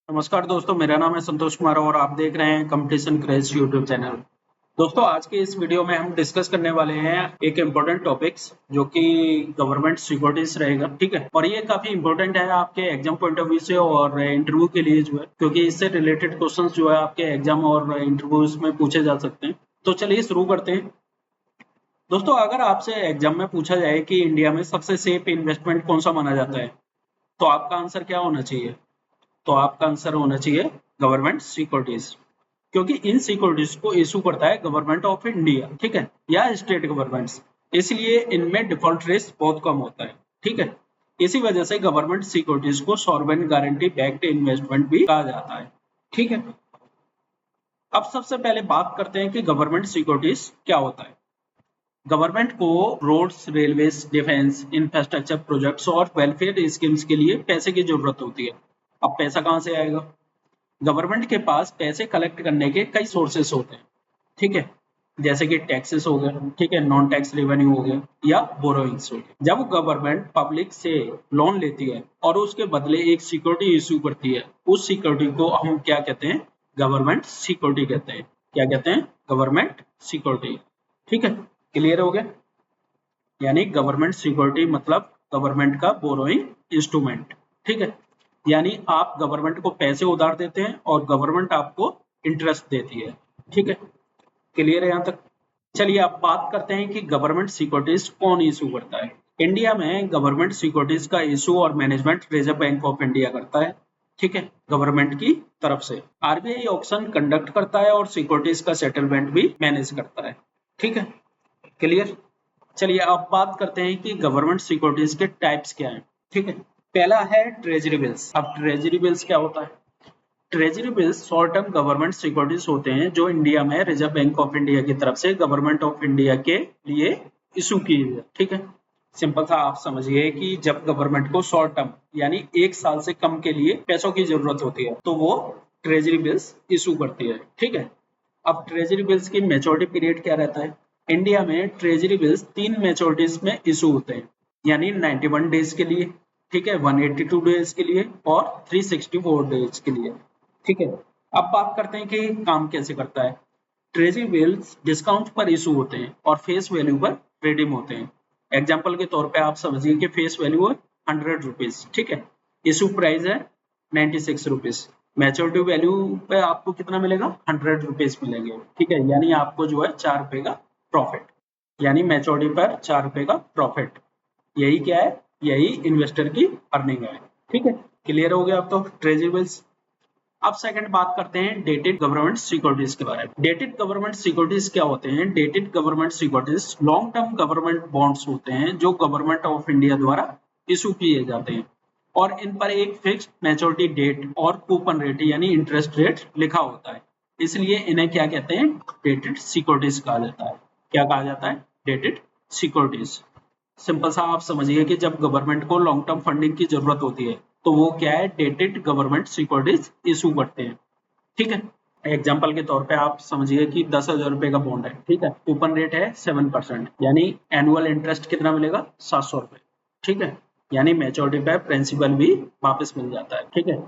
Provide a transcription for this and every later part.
नमस्कार दोस्तों, मेरा नाम है संतोष कुमार और आप देख रहे हैं कंपटीशन क्रेज यूट्यूब चैनल। दोस्तों, आज के इस वीडियो में हम डिस्कस करने वाले हैं एक इम्पोर्टेंट टॉपिक्स जो कि गवर्नमेंट सिक्योरिटीज रहेगा। ठीक है, और ये काफी इम्पोर्टेंट है आपके एग्जाम पॉइंट ऑफ व्यू से और इंटरव्यू के लिए जो है, क्योंकि इससे रिलेटेड क्वेश्चंस जो है आपके एग्जाम और इंटरव्यूज में पूछे जा सकते हैं। तो चलिए शुरू करते हैं। दोस्तों, अगर आपसे एग्जाम में पूछा जाए कि इंडिया में सबसे सेफ इन्वेस्टमेंट कौन सा माना जाता है, तो आपका आंसर क्या होना चाहिए? तो आपका आंसर होना चाहिए गवर्नमेंट सिक्योरिटीज, क्योंकि इन सिक्योरिटीज को इशू करता है गवर्नमेंट ऑफ इंडिया, ठीक है, या स्टेट गवर्नमेंट्स। इसलिए इनमें डिफॉल्ट रिस्क बहुत कम होता है। ठीक है, इसी वजह से गवर्नमेंट सिक्योरिटीज को सॉवरेन गारंटी बैक्ड इन्वेस्टमेंट भी कहा जाता है। ठीक है, अब सबसे पहले बात करते हैं कि गवर्नमेंट सिक्योरिटीज क्या होता है। गवर्नमेंट को roads, railways, defence, infrastructure projects और वेलफेयर स्कीम्स के लिए पैसे की जरूरत होती है। अब पैसा कहाँ से आएगा? गवर्नमेंट के पास पैसे कलेक्ट करने के कई सोर्सेस होते हैं। ठीक है, जैसे कि टैक्सेस हो गए, ठीक है, नॉन टैक्स रेवेन्यू हो गया, या बोरोइंग्स हो गया। जब गवर्नमेंट पब्लिक से लोन लेती है और उसके बदले एक सिक्योरिटी इशू करती है, उस सिक्योरिटी को हम क्या कहते हैं? गवर्नमेंट सिक्योरिटी कहते हैं। क्या कहते हैं? Government security. ठीक है, क्लियर हो गया? यानी गवर्नमेंट सिक्योरिटी मतलब गवर्नमेंट का बोरोइंग इंस्ट्रूमेंट। ठीक है, यानी आप गवर्नमेंट को पैसे उधार देते हैं और गवर्नमेंट आपको इंटरेस्ट देती है। ठीक है, क्लियर है यहाँ तक? चलिए अब बात करते हैं कि गवर्नमेंट सिक्योरिटीज कौन इशू करता है। इंडिया में गवर्नमेंट सिक्योरिटीज का इशू और management reserve bank of India करता है। ठीक है, गवर्नमेंट की तरफ से आरबीआई ऑक्शन कंडक्ट करता है और सिक्योरिटीज का सेटलमेंट भी मैनेज करता है। ठीक है, क्लियर? चलिए अब बात करते हैं कि गवर्नमेंट सिक्योरिटीज के टाइप्स क्या हैं। ठीक है, पहला है ट्रेजरी बिल्स। अब ट्रेजरी बिल्स क्या होता है? Treasury bills short term government securities होते हैं जो इंडिया में रिजर्व बैंक ऑफ इंडिया की तरफ से गवर्नमेंट ऑफ इंडिया के लिए इशू किए गए। ठीक है, सिंपल सा आप समझिए कि जब गवर्नमेंट को शॉर्ट टर्म यानी एक साल से कम के लिए पैसों की जरूरत होती है तो वो ट्रेजरी बिल्स इशू करती है। ठीक है, अब ट्रेजरी बिल्स की मेच्योरिटी पीरियड क्या रहता है? इंडिया में ट्रेजरी बिल्स 3 मैच्योरिटीज में इशू होते हैं, यानी 91 डेज के लिए, ठीक है, 182 डेज के लिए और 364 डेज के लिए। ठीक है, अब बात करते हैं कि काम कैसे करता है। ट्रेजरी बिल्स डिस्काउंट पर इशू होते हैं और फेस वैल्यू पर रिडीम होते हैं। एग्जाम्पल के तौर पे आप समझिए कि फेस वैल्यू है 100 रुपीज, ठीक है, इशू प्राइस है 96 रुपीज, मैच्योरिटी वैल्यू पे आपको कितना मिलेगा? 100 रुपीज मिलेंगे। ठीक है, यानी आपको जो है 4 रुपए का प्रॉफिट, यानी मैच्योरिटी पर 4 रुपए का प्रॉफिट। यही क्या है? यही इन्वेस्टर की अर्निंग है। ठीक है, क्लियर हो गया अब तो ट्रेजरी बिल्स। अब सेकंड बात करते हैं डेटेड गवर्नमेंट सिक्योरिटीज के बारे में। डेटेड गवर्नमेंट सिक्योरिटीज क्या होते हैं? Dated government securities long term government bonds होते हैं जो गवर्नमेंट ऑफ इंडिया द्वारा इशू किए जाते हैं और इन पर एक फिक्स्ड मैच्योरिटी डेट और कूपन रेट यानी इंटरेस्ट रेट लिखा होता है। इसलिए इन्हें क्या कहते हैं? डेटेड सिक्योरिटीज कहा जाता है। क्या कहा जाता है? Dated securities. सिंपल सा आप समझिए कि जब गवर्नमेंट को लॉन्ग टर्म फंडिंग की जरूरत होती है तो वो क्या है? डेटेड गवर्नमेंट सिक्योरिटीज इशू करते हैं। ठीक है, एग्जाम्पल के तौर पे आप समझिए कि 10,000 रुपए का बॉन्ड है, ठीक है, कूपन रेट है 7%, यानी एनुअल इंटरेस्ट कितना मिलेगा? 700 रुपए। ठीक है, यानी मैच्योरिटी पे प्रिंसिपल भी वापस मिल जाता है। ठीक है,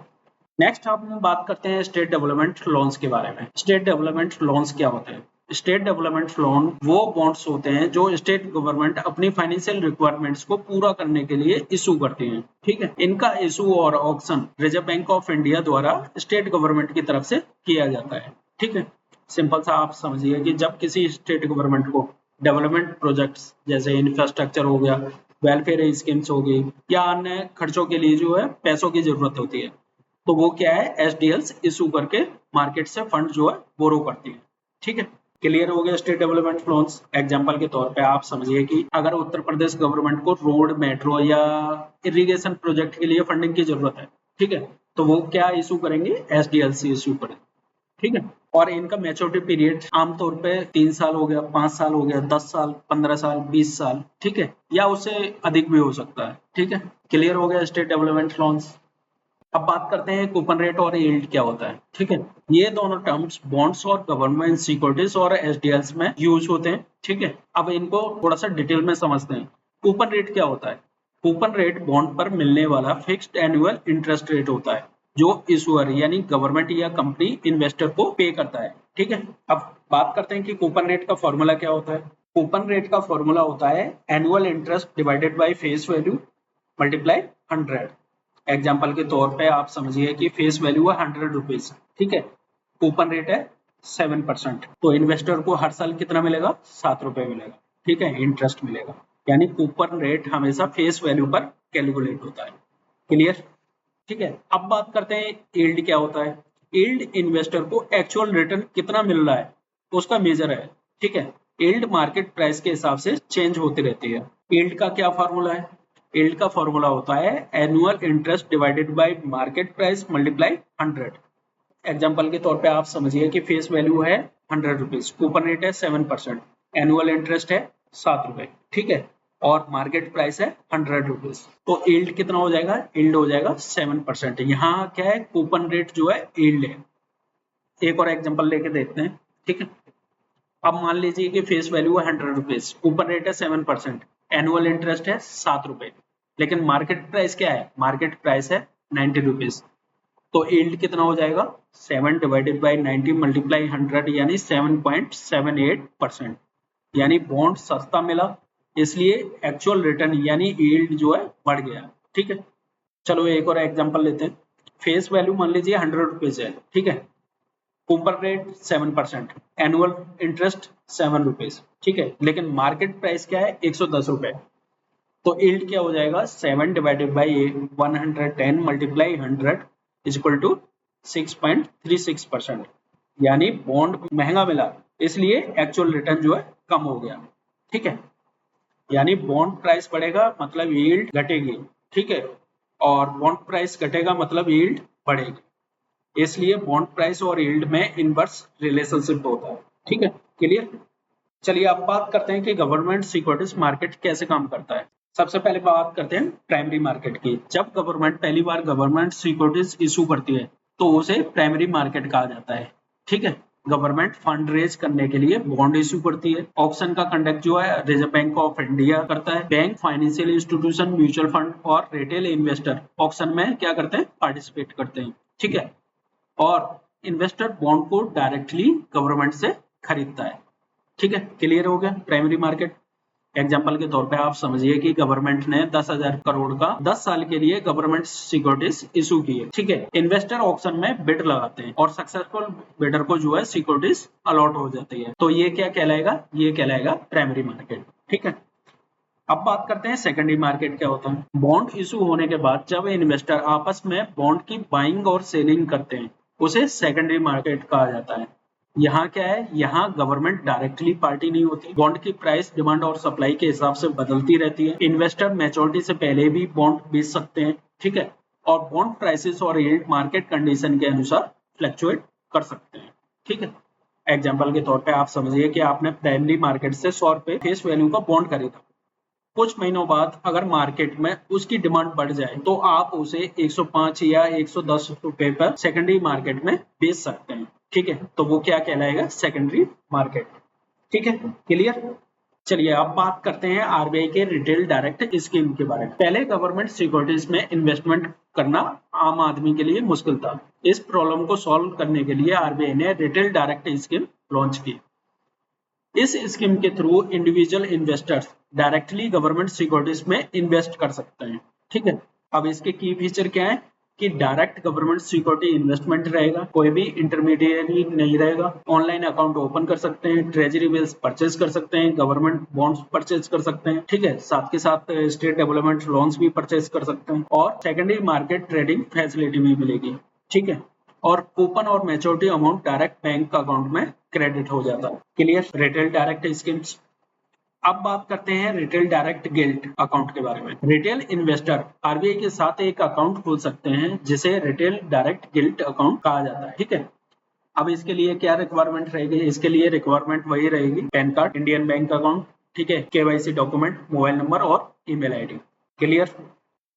नेक्स्ट हम बात करते हैं स्टेट डेवलपमेंट लोन्स के बारे में। स्टेट डेवलपमेंट लोन्स क्या होते हैं? स्टेट डेवलपमेंट लोन वो बॉन्ड्स होते हैं जो स्टेट गवर्नमेंट अपनी फाइनेंशियल रिक्वायरमेंट्स को पूरा करने के लिए इशू करती है। ठीक है, इनका इशू और auction reserve bank of India द्वारा स्टेट गवर्नमेंट की तरफ से किया जाता है। ठीक है, सिंपल सा आप समझिए कि जब किसी स्टेट गवर्नमेंट को डेवलपमेंट प्रोजेक्ट्स जैसे इंफ्रास्ट्रक्चर हो गया, वेलफेयर स्कीम्स हो गई या अन्य खर्चों के लिए जो है पैसों की जरूरत होती है तो वो क्या है? एसडीएल्स इशू करके मार्केट से फंड जो है बोरो करती है। ठीक है, क्लियर हो गया स्टेट डेवलपमेंट लोन्स। एग्जांपल के तौर पे आप समझिए कि अगर उत्तर प्रदेश गवर्नमेंट को रोड, मेट्रो या इरिगेशन प्रोजेक्ट के लिए फंडिंग की जरूरत है, ठीक है, तो वो क्या इशू करेंगे? एसडीएलसी इशू करेंगे। ठीक है, और इनका मैच्योरिटी पीरियड आमतौर पे 3 साल हो गया, 5 साल हो गया, 10 साल, 15 साल, 20 साल, ठीक है, या उससे अधिक भी हो सकता है। ठीक है, क्लियर हो गया स्टेट डेवलपमेंट लोन्स। अब बात करते हैं कूपन रेट और यील्ड क्या होता है। ठीक है, ये दोनों टर्म्स बॉन्ड्स और गवर्नमेंट सिक्योरिटीज और एसडीएल्स में यूज होते हैं। ठीक है, अब इनको थोड़ा सा डिटेल में समझते हैं। कूपन रेट क्या होता है? कूपन रेट बॉन्ड पर मिलने वाला फिक्स्ड एनुअल इंटरेस्ट रेट होता है जो इशूअर यानी गवर्नमेंट या कंपनी इन्वेस्टर को पे करता है। ठीक है, अब बात करते हैं कि कूपन रेट का फॉर्मूला क्या होता है। कूपन रेट का फॉर्मूला होता है annual interest divided by face value multiply 100। Example के तौर पे आप समझिए कि फेस वैल्यू है 100 रुपीज, ठीक है, कूपन रेट है 7%, तो इन्वेस्टर को हर साल कितना मिलेगा, 7 रुपए मिलेगा, ठीक है, इंटरेस्ट मिलेगा। यानी कूपन रेट हमेशा फेस वैल्यू पर कैलकुलेट होता है। क्लियर, ठीक है। अब बात करते हैं यील्ड क्या होता है। यील्ड इन्वेस्टर को एक्चुअल रिटर्न कितना मिल रहा है उसका मेजर है, ठीक है। यील्ड मार्केट प्राइस के हिसाब से चेंज होती रहती है। यील्ड का क्या फॉर्मूला है, यील्ड का फॉर्मूला होता है annual interest divided by market price multiply 100। Example के तौर पे आप समझिए कि फेस वैल्यू है 100 रुपीज, कूपन रेट है 7%, एनुअल इंटरेस्ट है 7 रुपए, ठीक है, और मार्केट प्राइस है 100 रुपीज, तो यील्ड कितना हो जाएगा, यील्ड हो जाएगा 7%। यहाँ क्या है, कूपन रेट जो है यील्ड है। एक और एग्जांपल लेके देखते हैं, ठीक है। अब मान लीजिए कि फेस वैल्यू है 100 रुपीज, कूपन रेट है 7%, एनुअल इंटरेस्ट है 7 रुपए, लेकिन मार्केट प्राइस क्या है, मार्केट प्राइस है 90 रुपीज, तो यील्ड कितना हो जाएगा, 7 डिवाइडेड बाई 90 मल्टीप्लाई 100 यानी 7.78%। यानी बॉन्ड सस्ता मिला, इसलिए एक्चुअल रिटर्न यानी यील्ड जो है बढ़ गया, ठीक है। चलो एक और एग्जांपल लेते हैं। फेस वैल्यू मान लीजिए 100 रुपीज है, ठीक है, coupon rate 7%, annual interest 7 rupees, ठीक है, लेकिन मार्केट प्राइस क्या है, 110 रुपए, तो यील्ड क्या हो जाएगा, 7 divided by 110 multiply 100 is equal to 6.36%। यानी बॉन्ड महंगा मिला, इसलिए एक्चुअल रिटर्न जो है कम हो गया, ठीक है। यानी बॉन्ड प्राइस बढ़ेगा मतलब यील्ड घटेगी, ठीक है, और बॉन्ड प्राइस घटेगा मतलब यील्ड बढ़ेगी, इसलिए बॉन्ड प्राइस और यील्ड में इनवर्स रिलेशनशिप होता है, ठीक है। क्लियर, चलिए अब बात करते हैं कि गवर्नमेंट सिक्योरिटीज मार्केट कैसे काम करता है। सबसे पहले बात करते हैं प्राइमरी मार्केट की। जब गवर्नमेंट पहली बार गवर्नमेंट सिक्योरिटीज इशू करती है तो उसे प्राइमरी मार्केट कहा जाता है, ठीक है। गवर्नमेंट फंड रेज करने के लिए बॉन्ड इशू करती है। ऑक्शन का कंडक्ट जो है रिजर्व बैंक ऑफ इंडिया करता है। Bank, financial institution, mutual fund और रिटेल इन्वेस्टर ऑक्शन में क्या करते हैं, पार्टिसिपेट करते हैं, ठीक है। और इन्वेस्टर बॉन्ड को डायरेक्टली गवर्नमेंट से खरीदता है, ठीक है। क्लियर हो गया प्राइमरी मार्केट। एग्जाम्पल के तौर पे आप समझिए कि गवर्नमेंट ने 10,000 करोड़ का 10 साल के लिए गवर्नमेंट सिक्योरिटीज इशू की है, ठीक है। इन्वेस्टर ऑक्शन में बिड लगाते हैं और सक्सेसफुल बिडर को जो है सिक्योरिटीज अलॉट हो जाती है, तो ये क्या कहलाएगा, ये कहलाएगा प्राइमरी मार्केट, ठीक है। अब बात करते हैं सेकेंडरी मार्केट क्या होता है। बॉन्ड इशू होने के बाद जब इन्वेस्टर आपस में बॉन्ड की बाइंग और सेलिंग करते हैं उसे सेकेंडरी मार्केट कहा जाता है। यहाँ क्या है, यहाँ गवर्नमेंट डायरेक्टली पार्टी नहीं होती। बॉन्ड की प्राइस डिमांड और सप्लाई के हिसाब से बदलती रहती है। इन्वेस्टर मैच्योरिटी से पहले भी बॉन्ड बेच सकते हैं, ठीक है, और बॉन्ड प्राइसेस और यील्ड मार्केट कंडीशन के अनुसार फ्लक्चुएट कर सकते हैं, ठीक है। एग्जाम्पल के तौर पे आप समझिए कि आपने प्राइमरी मार्केट से 100 रुपए फेस वैल्यू का बॉन्ड खरीदा। कुछ महीनों बाद अगर मार्केट में उसकी डिमांड बढ़ जाए तो आप उसे 105 या 110 रुपए पर सेकेंडरी मार्केट में बेच सकते हैं, ठीक है। तो वो क्या कहलाएगा, सेकेंडरी मार्केट, ठीक है। क्लियर, चलिए अब बात करते हैं आरबीआई के रिटेल डायरेक्ट स्कीम के बारे में। पहले गवर्नमेंट सिक्योरिटीज में इन्वेस्टमेंट करना आम आदमी के लिए मुश्किल था। इस प्रॉब्लम को सॉल्व करने के लिए आरबीआई ने रिटेल डायरेक्ट स्कीम लॉन्च की। इस स्कीम के through individual investors directly government securities में इन्वेस्ट कर सकते हैं, ठीक है। अब इसके की फीचर क्या है कि डायरेक्ट गवर्नमेंट सिक्योरिटी इन्वेस्टमेंट रहेगा, कोई भी इंटरमीडिएरी नहीं रहेगा। ऑनलाइन अकाउंट ओपन कर सकते हैं, ट्रेजरी बिल्स परचेज कर सकते हैं, गवर्नमेंट बॉन्ड्स परचेज कर सकते हैं, ठीक है। साथ के साथ स्टेट डेवलपमेंट लोन्स भी परचेज कर सकते हैं और सेकेंडरी मार्केट ट्रेडिंग फैसिलिटी भी मिलेगी, ठीक है। और कूपन और maturity amount direct bank account में क्रेडिट हो जाता है। Clear, retail direct schemes. अब बात करते हैं रिटेल डायरेक्ट गिल्ट अकाउंट के बारे में। रिटेल इन्वेस्टर आरबीआई के साथ एक अकाउंट खोल सकते हैं जिसे रिटेल डायरेक्ट गिल्ट अकाउंट कहा जाता है, ठीक है। अब इसके लिए क्या रिक्वायरमेंट रहेगी, इसके लिए रिक्वायरमेंट वही रहेगी, pan card, Indian bank account, ठीक है, केवाईसी डॉक्यूमेंट, मोबाइल नंबर और ईमेल आईडी। क्लियर।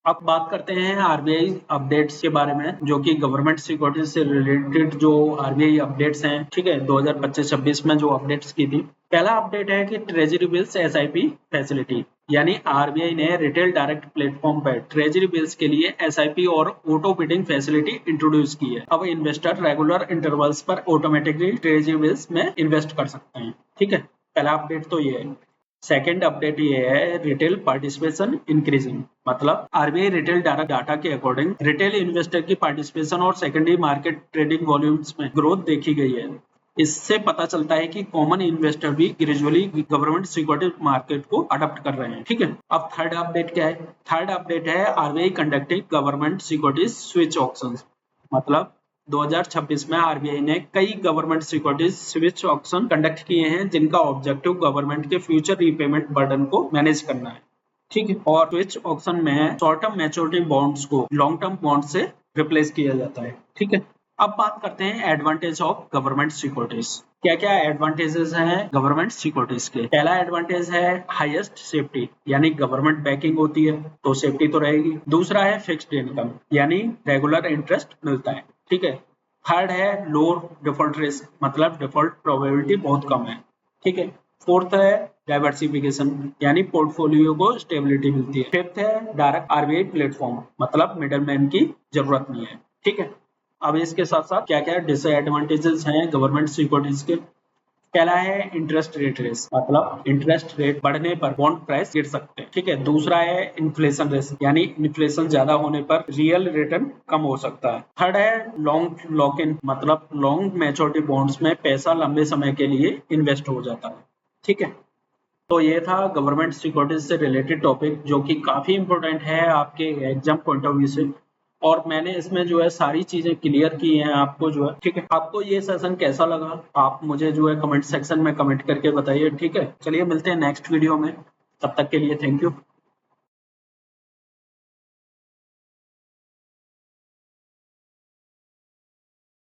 अब बात करते हैं आरबीआई अपडेट्स के बारे में, जो कि गवर्नमेंट सिक्योरिटीज से रिलेटेड जो आरबीआई अपडेट्स हैं, ठीक है, 2025-26 में जो अपडेट्स की थी। पहला अपडेट है कि ट्रेजरी बिल्स एसआईपी फैसिलिटी, यानी आरबीआई ने रिटेल डायरेक्ट प्लेटफॉर्म पर ट्रेजरी बिल्स के लिए एसआईपी और ऑटो बिडिंग फैसिलिटी इंट्रोड्यूस की है। अब इन्वेस्टर रेगुलर इंटरवल्स पर ऑटोमेटिकली ट्रेजरी बिल्स में इन्वेस्ट कर सकते हैं। ठीक है, पहला अपडेट तो ये है। सेकेंड अपडेट ये है रिटेल पार्टिसिपेशन इंक्रीजिंग, मतलब आरबीआई रिटेल डाटा के अकॉर्डिंग रिटेल इन्वेस्टर की पार्टिसिपेशन और सेकेंडरी मार्केट ट्रेडिंग वॉल्यूम्स में ग्रोथ देखी गई है। इससे पता चलता है कि कॉमन इन्वेस्टर भी ग्रेजुअली गवर्नमेंट सिक्योरिटी मार्केट को अडॉप्ट कर रहे हैं। ठीक है, अब थर्ड अपडेट क्या है? थर्ड अपडेट है RBI conducting government securities switch auctions, मतलब 2026 में आरबीआई ने कई government securities switch auction conduct किए हैं जिनका ऑब्जेक्टिव गवर्नमेंट के फ्यूचर रीपेमेंट बर्डन को मैनेज करना है। ठीक है, और स्विच ऑक्शन में शॉर्ट टर्म मैच्योरिटी बॉन्ड्स को लॉन्ग टर्म बॉन्ड से रिप्लेस किया जाता है। ठीक है, अब बात करते हैं एडवांटेज ऑफ गवर्नमेंट सिक्योरिटीज। क्या क्या एडवांटेजेस हैं गवर्नमेंट सिक्योरिटीज के? पहला एडवांटेज है हाईएस्ट सेफ्टी, यानी गवर्नमेंट बैकिंग होती है तो सेफ्टी तो रहेगी। दूसरा है फिक्स्ड इनकम, यानी रेगुलर इंटरेस्ट मिलता है। ठीक है, थर्ड है लो डिफॉल्ट रिस्क, मतलब डिफॉल्ट प्रोबेबिलिटी बहुत कम है। ठीक है, फोर्थ है डाइवर्सिफिकेशन, यानी पोर्टफोलियो को स्टेबिलिटी मिलती है। फिफ्थ है डायरेक्ट आरबीआई प्लेटफॉर्म, मतलब मिडलमैन की जरूरत नहीं है। ठीक है, अब इसके साथ साथ क्या क्या डिसएडवांटेजेस हैं गवर्नमेंट सिक्योरिटीज के? पहला है इंटरेस्ट रेट रिस्क, मतलब इंटरेस्ट रेट बढ़ने पर बॉन्ड प्राइस गिर सकते हैं। ठीक है, दूसरा है इन्फ्लेशन रिस्क, यानी इन्फ्लेशन ज्यादा होने पर रियल रिटर्न कम हो सकता है। थर्ड है लॉन्ग लॉक इन, मतलब लॉन्ग मैच्योरिटी बॉन्ड्स में पैसा लंबे समय के लिए इन्वेस्ट हो जाता है। ठीक है, तो ये था गवर्नमेंट सिक्योरिटीज से रिलेटेड टॉपिक, जो कि काफी इंपॉर्टेंट है आपके एग्जाम पॉइंट ऑफ व्यू से, और मैंने इसमें जो है सारी चीजें क्लियर की हैं आपको जो है। ठीक है, आपको ये सेशन कैसा लगा आप मुझे जो है कमेंट सेक्शन में कमेंट करके बताइए। ठीक है, चलिए मिलते हैं नेक्स्ट वीडियो में, तब तक के लिए थैंक यू।